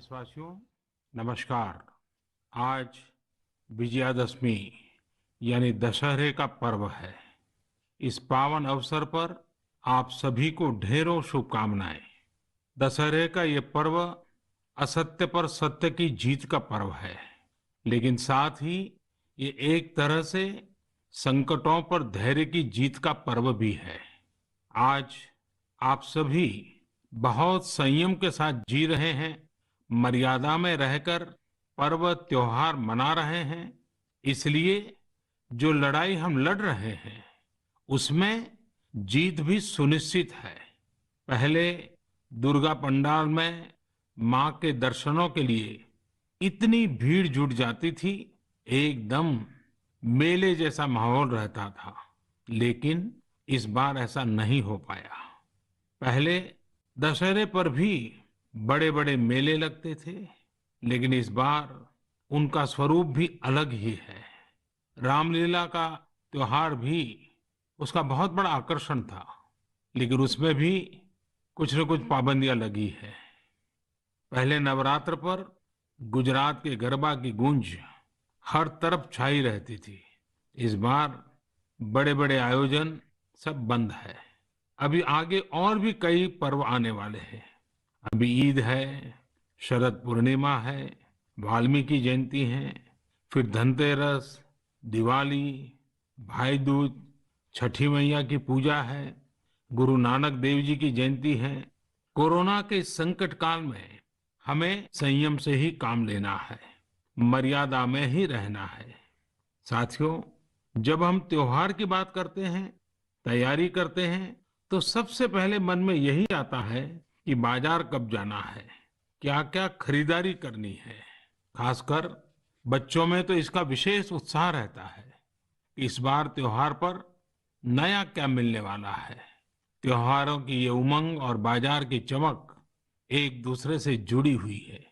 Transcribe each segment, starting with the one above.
देशवासियों, नमस्कार। आज विजयादशमी यानी दशहरे का पर्व है। इस पावन अवसर पर आप सभी को ढेरों शुभकामनाएं। दशहरे का ये पर्व असत्य पर सत्य की जीत का पर्व है, लेकिन साथ ही ये एक तरह से संकटों पर धैर्य की जीत का पर्व भी है। आज आप सभी बहुत संयम के साथ जी रहे हैं, मर्यादा में रहकर पर्व त्योहार मना रहे हैं। इसलिए जो लड़ाई हम लड़ रहे हैं उसमें जीत भी सुनिश्चित है। पहले दुर्गा पंडाल में मां के दर्शनों के लिए इतनी भीड़ जुट जाती थी, एकदम मेले जैसा माहौल रहता था। लेकिन इस बार ऐसा नहीं हो पाया। पहले दशहरे पर भी बड़े बड़े मेले लगते थे, लेकिन इस बार उनका स्वरूप भी अलग ही है। रामलीला का त्योहार भी उसका बहुत बड़ा आकर्षण था, लेकिन उसमें भी कुछ न कुछ पाबंदियां लगी है। पहले नवरात्र पर गुजरात के गरबा की गूंज हर तरफ छाई रहती थी। इस बार बड़े बड़े आयोजन सब बंद है। अभी आगे और भी कई पर्व आने वाले हैं। अभी ईद है, शरद पूर्णिमा है, वाल्मीकि जयंती है, फिर धनतेरस, दिवाली, भाई दूज, छठी मैया की पूजा है, गुरु नानक देव जी की जयंती है। कोरोना के इस संकट काल में हमें संयम से ही काम लेना है, मर्यादा में ही रहना है। साथियों, जब हम त्योहार की बात करते हैं, तैयारी करते हैं, तो सबसे पहले मन में यही आता है कि बाजार कब जाना है, क्या क्या खरीदारी करनी है। खासकर बच्चों में तो इसका विशेष उत्साह रहता है। इस बार त्योहार पर नया क्या मिलने वाला है। त्योहारों की ये उमंग और बाजार की चमक एक दूसरे से जुड़ी हुई है।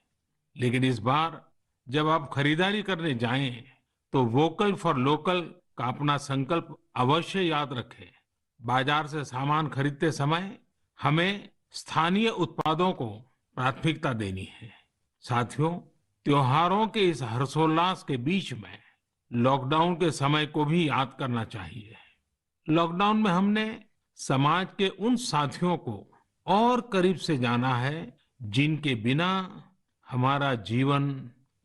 लेकिन इस बार जब आप खरीदारी करने जाएं, तो वोकल फॉर लोकल का अपना संकल्प अवश्य याद रखें। बाजार से सामान खरीदते समय हमें स्थानीय उत्पादों को प्राथमिकता देनी है। साथियों, त्योहारों के इस हर्षोल्लास के बीच में लॉकडाउन के समय को भी याद करना चाहिए। लॉकडाउन में हमने समाज के उन साथियों को और करीब से जाना है जिनके बिना हमारा जीवन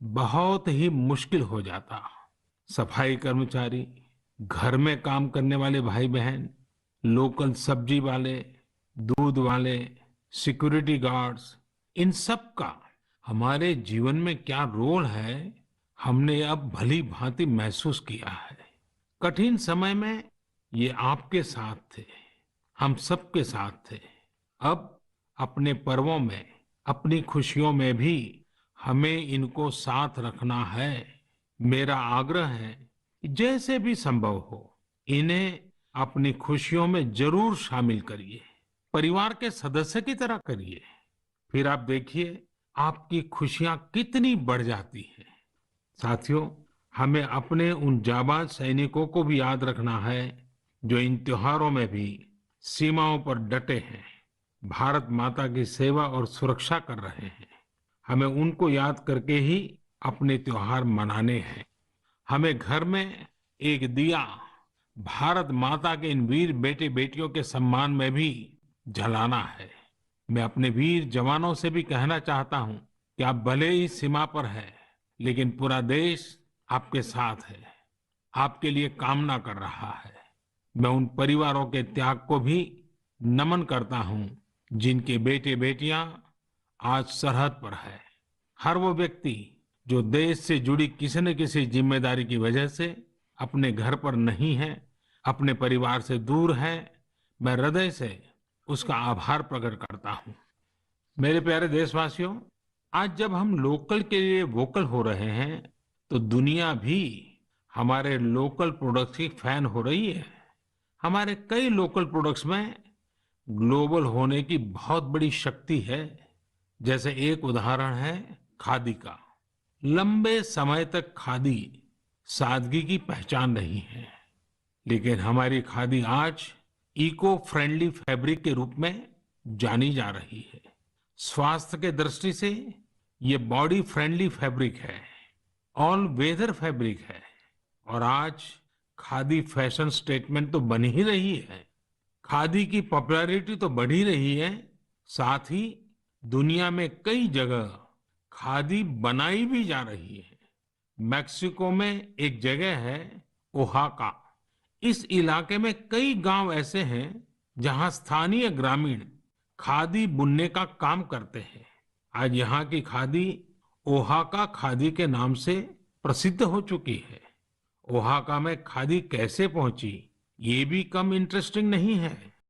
बहुत ही मुश्किल हो जाता। सफाई कर्मचारी, घर में काम करने वाले भाई बहन, लोकल सब्जी वाले, दूध वाले, सिक्योरिटी गार्ड्स, इन सब का हमारे जीवन में क्या रोल है, हमने अब भली भांति महसूस किया है। कठिन समय में ये आपके साथ थे, हम सबके साथ थे। अब अपने पर्वों में, अपनी खुशियों में भी हमें इनको साथ रखना है। मेरा आग्रह है कि जैसे भी संभव हो, इन्हें अपनी खुशियों में जरूर शामिल करिए। परिवार के सदस्य की तरह करिए। फिर आप देखिए आपकी खुशियां कितनी बढ़ जाती हैं। साथियों, हमें अपने उन जाबाज सैनिकों को भी याद रखना है जो इन त्योहारों में भी सीमाओं पर डटे हैं, भारत माता की सेवा और सुरक्षा कर रहे हैं। हमें उनको याद करके ही अपने त्योहार मनाने हैं। हमें घर में एक दिया भारत माता के इन वीर बेटे बेटियों के सम्मान में भी जलाना है। मैं अपने वीर जवानों से भी कहना चाहता हूं कि आप भले ही सीमा पर हैं, लेकिन पूरा देश आपके साथ है, आपके लिए कामना कर रहा है। मैं उन परिवारों के त्याग को भी नमन करता हूं जिनके बेटे बेटियां आज सरहद पर है। हर वो व्यक्ति जो देश से जुड़ी किसी न किसी जिम्मेदारी की वजह से अपने घर पर नहीं है, अपने परिवार से दूर है, मैं हृदय से उसका आभार प्रकट करता हूं। मेरे प्यारे देशवासियों, आज जब हम लोकल के लिए वोकल हो रहे हैं, तो दुनिया भी हमारे लोकल प्रोडक्ट्स की फैन हो रही है। हमारे कई लोकल प्रोडक्ट्स में ग्लोबल होने की बहुत बड़ी शक्ति है। जैसे एक उदाहरण है खादी का। लंबे समय तक खादी सादगी की पहचान रही है, लेकिन हमारी खादी आज इको फ्रेंडली फैब्रिक के रूप में जानी जा रही है। स्वास्थ्य के दृष्टि से ये बॉडी फ्रेंडली फैब्रिक है, ऑल वेदर फैब्रिक है और आज खादी फैशन स्टेटमेंट तो बन ही रही है। खादी की पॉपुलैरिटी तो बढ़ ही रही है, साथ ही दुनिया में कई जगह खादी बनाई भी जा रही है। मेक्सिको में एक जगह है ओहाका। इस इलाके में कई गांव ऐसे हैं जहां स्थानीय ग्रामीण खादी बुनने का काम करते हैं। आज यहाँ की खादी ओहाका खादी के नाम से प्रसिद्ध हो चुकी है। ओहाका में खादी कैसे पहुंची, ये भी कम इंटरेस्टिंग नहीं है।